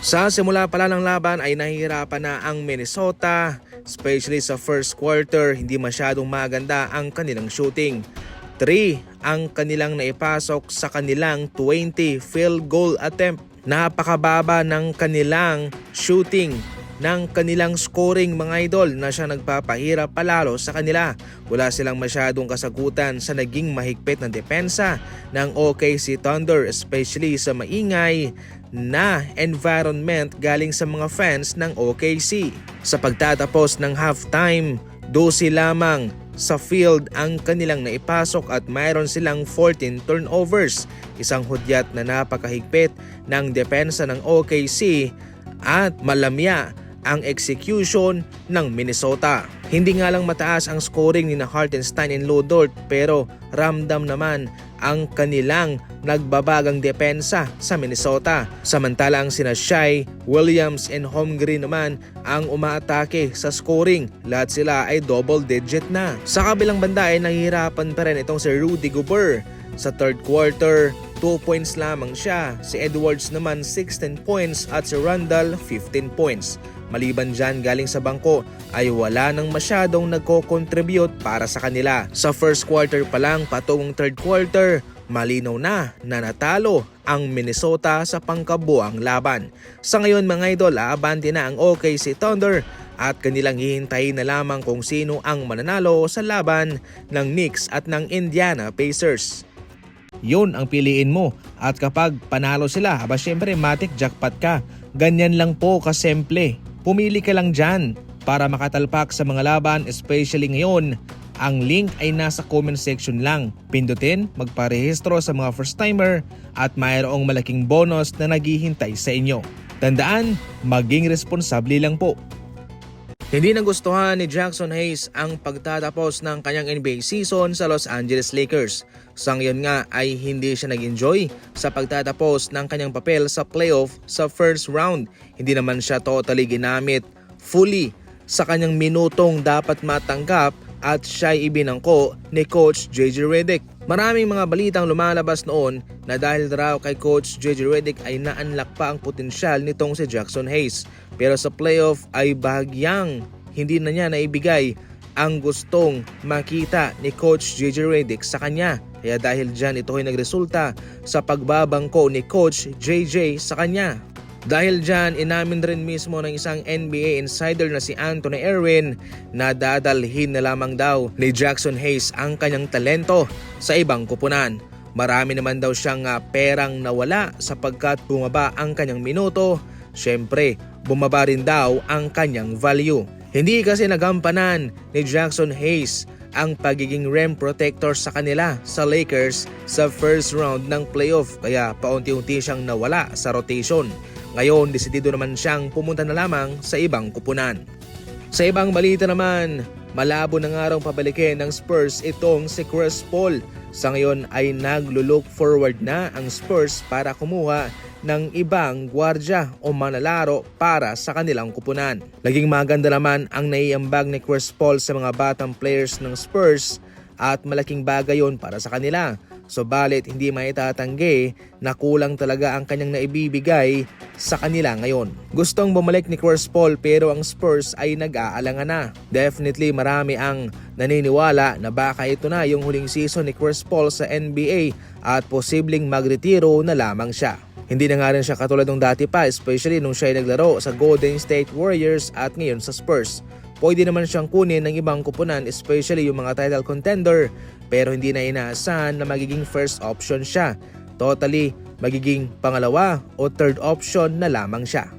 Sa simula pala ng laban ay nahihirapan na ang Minnesota, especially sa first quarter. Hindi masyadong maganda ang kanilang shooting. 3 ang kanilang naipasok sa kanilang 20 field goal attempt. Napakababa ng kanilang shooting, ng kanilang scoring mga idol, na siya nagpapahirap palalo sa kanila. Wala silang masyadong kasagutan sa naging mahigpit na depensa ng OKC Thunder, especially sa maingay na environment galing sa mga fans ng OKC. Sa pagtatapos ng halftime, 12 lamang sa field ang kanilang naipasok at mayroon silang 14 turnovers. Isang hudyat na napakahigpit ng depensa ng OKC at malamya ang execution ng Minnesota. Hindi nga lang mataas ang scoring ni Hartenstein and Lu Dort, pero ramdam naman ang kanilang nagbabagang depensa sa Minnesota. Samantalang sina Shai, Williams and Holmgren naman ang umaatake sa scoring. Lahat sila ay double digit na. Sa kabilang banda ay nahihirapan pa rin itong si Rudy Gobert. Sa third quarter, 2 points lamang siya. Si Edwards naman 16 points at si Randall 15 points. Maliban dyan, galing sa bangko ay wala nang masyadong nagko-contribute para sa kanila. Sa first quarter pa lang patungong third quarter, malinaw na natalo ang Minnesota sa pangkabuang laban. Sa ngayon mga idol, aabante na ang OKC Thunder at kanilang hihintayin na lamang kung sino ang mananalo sa laban ng Knicks at ng Indiana Pacers. Yun ang piliin mo, at kapag panalo sila, syempre matik jackpot ka. Ganyan lang po kasimple. Pumili ka lang dyan para makatalpak sa mga laban, especially ngayon. Ang link ay nasa comment section lang. Pindutin, magparehistro sa mga first timer at mayroong malaking bonus na naghihintay sa inyo. Tandaan, maging responsable lang po. Hindi nagustuhan ni Jackson Hayes ang pagtatapos ng kanyang NBA season sa Los Angeles Lakers. Sa ngayon nga ay hindi siya nag-enjoy sa pagtatapos ng kanyang papel sa playoff sa first round. Hindi naman siya totally ginamit fully sa kanyang minutong dapat matanggap at siya'y ibinangko ni Coach JJ Redick. Maraming mga balitang lumalabas noon na dahil raw kay Coach JJ Redick ay na-unlock pa ang potensyal nitong si Jackson Hayes. Pero sa playoff ay bahagyang hindi na niya naibigay ang gustong makita ni Coach JJ Redick sa kanya. Kaya dahil dyan ito ay nagresulta sa pagbabangko ni Coach JJ sa kanya. Dahil dyan, inamin rin mismo ng isang NBA insider na si Anthony Erwin na dadalhin na lamang daw ni Jackson Hayes ang kanyang talento sa ibang kupunan. Marami naman daw siyang perang nawala sapagkat bumaba ang kanyang minuto. Siyempre, bumaba rin daw ang kanyang value. Hindi kasi nagampanan ni Jackson Hayes ang pagiging rim protector sa kanila sa Lakers sa first round ng playoff, kaya paunti-unti siyang nawala sa rotation. Ngayon, desidido naman siyang pumunta na lamang sa ibang kupunan. Sa ibang balita naman, malabo na nga raw pabalikin ng Spurs itong si Chris Paul. Sa ngayon ay naglo-look forward na ang Spurs para kumuha ng ibang gwardya o manlalaro para sa kanilang kupunan. Laging maganda naman ang naiambag ni Chris Paul sa mga batang players ng Spurs at malaking bagay yon para sa kanila. Subalit hindi maitatanggi na kulang talaga ang kanyang naibibigay sa kanila ngayon. Gustong bumalik ni Chris Paul pero ang Spurs ay nag-aalangan na. Definitely marami ang naniniwala na baka ito na yung huling season ni Chris Paul sa NBA at posibleng magretiro na lamang siya. Hindi na nga rin siya katulad ng dati pa, especially nung siya ay naglaro sa Golden State Warriors at ngayon sa Spurs. Pwede naman siyang kunin ng ibang kupunan, especially yung mga title contender, pero hindi na inaasahan na magiging first option siya. Totally, magiging pangalawa o third option na lamang siya.